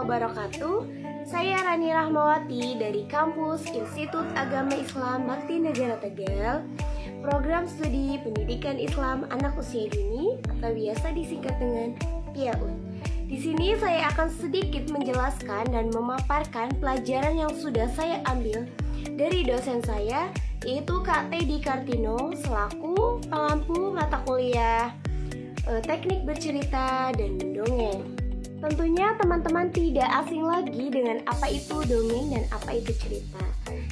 wabarakatuh. Saya Rani Rahmawati dari Kampus Institut Agama Islam Bakti Negara Tegal, Program Studi Pendidikan Islam Anak Usia Dini atau biasa disingkat dengan PAUD. Di sini saya akan sedikit menjelaskan dan memaparkan pelajaran yang sudah saya ambil dari dosen saya, yaitu Kak Teddy Kartino selaku pengampu mata kuliah Teknik Bercerita dan Mendongeng. Tentunya teman-teman tidak asing lagi dengan apa itu dongeng dan apa itu cerita.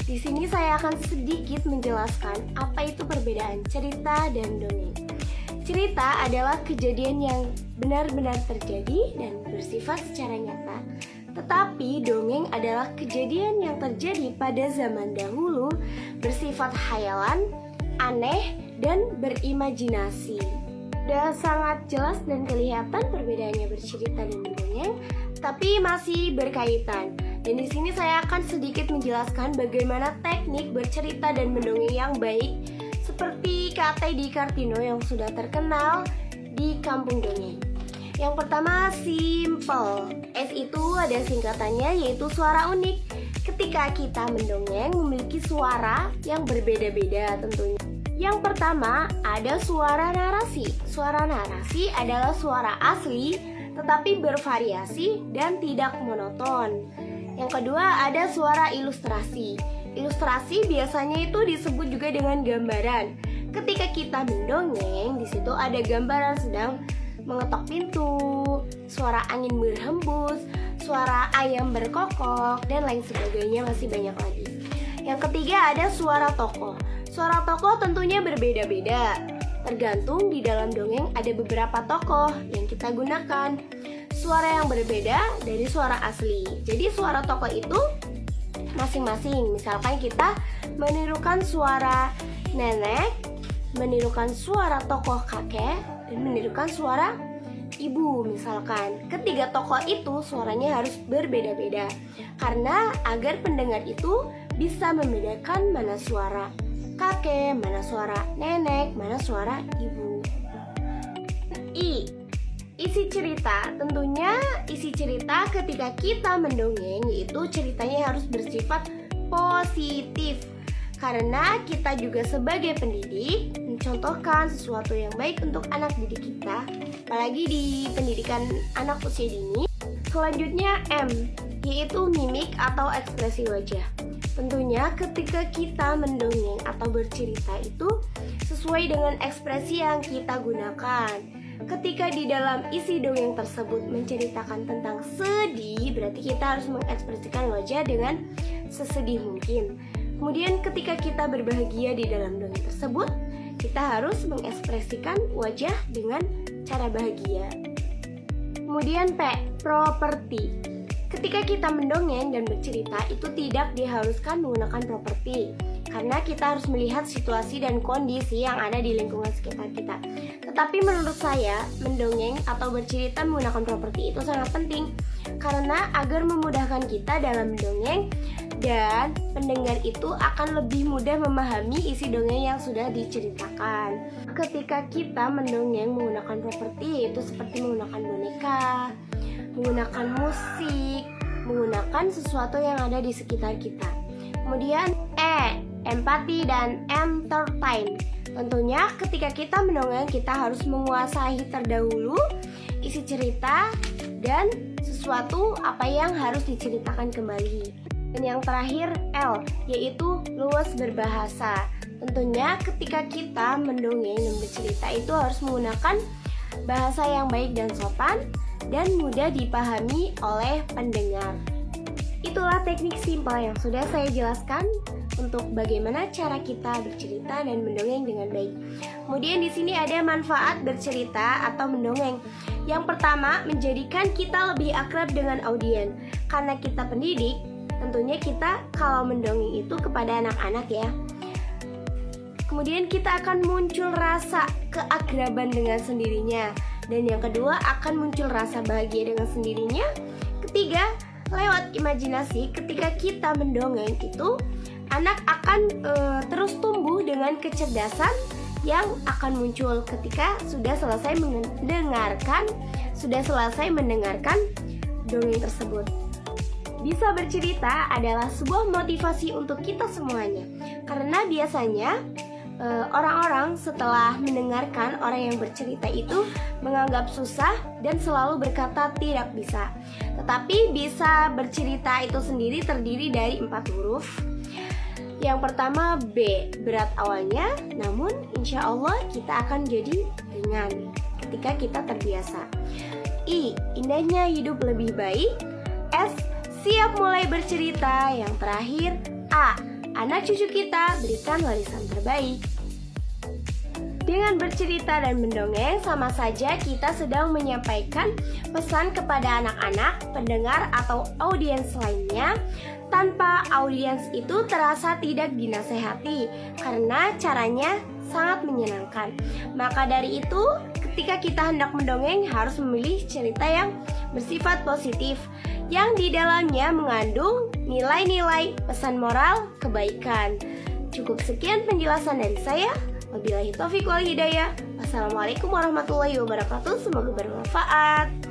Di sini saya akan sedikit menjelaskan apa itu perbedaan cerita dan dongeng. Cerita adalah kejadian yang benar-benar terjadi dan bersifat secara nyata. Tetapi dongeng adalah kejadian yang terjadi pada zaman dahulu, bersifat khayalan, aneh, dan berimajinasi. Sudah sangat jelas dan kelihatan perbedaannya bercerita dan mendongeng, tapi masih berkaitan. Dan di sini saya akan sedikit menjelaskan bagaimana teknik bercerita dan mendongeng yang baik, seperti Kak Teddy Kartino yang sudah terkenal di Kampung Dongeng. Yang pertama, simple. S itu ada singkatannya, yaitu suara unik. Ketika kita mendongeng memiliki suara yang berbeda-beda tentunya. Yang pertama, ada suara narasi. Suara narasi adalah suara asli tetapi bervariasi dan tidak monoton. Yang kedua, ada suara ilustrasi. Ilustrasi biasanya itu disebut juga dengan gambaran. Ketika kita mendongeng, di situ ada gambaran sedang mengetok pintu, suara angin berhembus, suara ayam berkokok, dan lain sebagainya, masih banyak lagi. Yang ketiga, ada suara tokoh. Suara tokoh tentunya berbeda-beda. Tergantung di dalam dongeng ada beberapa tokoh yang kita gunakan. Suara yang berbeda dari suara asli. Jadi suara tokoh itu masing-masing. Misalkan kita menirukan suara nenek, menirukan suara tokoh kakek, dan menirukan suara ibu misalkan. Ketiga tokoh itu suaranya harus berbeda-beda, karena agar pendengar itu bisa membedakan mana suara kakek, mana suara nenek, mana suara ibu. Isi cerita. Tentunya isi cerita ketika kita mendongeng, yaitu ceritanya harus bersifat positif, karena kita juga sebagai pendidik mencontohkan sesuatu yang baik untuk anak didik kita, apalagi di pendidikan anak usia dini. Selanjutnya M, yaitu mimik atau ekspresi wajah. Tentunya ketika kita mendongeng atau bercerita itu sesuai dengan ekspresi yang kita gunakan. Ketika di dalam isi dongeng tersebut menceritakan tentang sedih, berarti kita harus mengekspresikan wajah dengan sesedih mungkin. Kemudian ketika kita berbahagia di dalam dongeng tersebut, kita harus mengekspresikan wajah dengan cara bahagia. Kemudian P, properti. Ketika kita mendongeng dan bercerita itu tidak diharuskan menggunakan properti, karena kita harus melihat situasi dan kondisi yang ada di lingkungan sekitar kita. Tetapi menurut saya, mendongeng atau bercerita menggunakan properti itu sangat penting, karena agar memudahkan kita dalam mendongeng, dan pendengar itu akan lebih mudah memahami isi dongeng yang sudah diceritakan. Ketika kita mendongeng menggunakan properti, itu seperti menggunakan boneka, menggunakan musik, menggunakan sesuatu yang ada di sekitar kita. Kemudian empati dan entertain. Tentunya ketika kita mendongeng, kita harus menguasai terdahulu isi cerita dan sesuatu apa yang harus diceritakan kembali. Dan yang terakhir L, yaitu luas berbahasa. Tentunya ketika kita mendongeng dan bercerita itu harus menggunakan bahasa yang baik dan sopan dan mudah dipahami oleh pendengar. Itulah teknik simpel yang sudah saya jelaskan untuk bagaimana cara kita bercerita dan mendongeng dengan baik. Kemudian di sini ada manfaat bercerita atau mendongeng. Yang pertama, menjadikan kita lebih akrab dengan audien. Karena kita pendidik, tentunya kita kalau mendongeng itu kepada anak-anak ya. Kemudian kita akan muncul rasa keakraban dengan sendirinya. Dan yang kedua, akan muncul rasa bahagia dengan sendirinya. Ketiga, lewat imajinasi, ketika kita mendongeng itu anak akan terus tumbuh dengan kecerdasan yang akan muncul ketika sudah selesai mendengarkan dongeng tersebut. bisa bercerita adalah sebuah motivasi untuk kita semuanya. Karena biasanya orang-orang setelah mendengarkan orang yang bercerita itu menganggap susah dan selalu berkata tidak bisa. Tetapi bisa bercerita itu sendiri terdiri dari 4 huruf. Yang pertama B, berat awalnya, namun insya Allah kita akan jadi ringan ketika kita terbiasa. I, indahnya hidup lebih baik. S, siap mulai bercerita. Yang terakhir A, anak cucu kita berikan warisan terbaik. Dengan bercerita dan mendongeng, sama saja kita sedang menyampaikan pesan kepada anak-anak, pendengar atau audiens lainnya. Tanpa audiens itu terasa tidak dinasehati, karena caranya sangat menyenangkan. Maka dari itu, ketika kita hendak mendongeng harus memilih cerita yang bersifat positif, yang di dalamnya mengandung nilai-nilai pesan moral kebaikan. Cukup sekian penjelasan dari saya. Wabillahi taufiq wal hidayah. Wassalamualaikum warahmatullahi wabarakatuh. Semoga bermanfaat.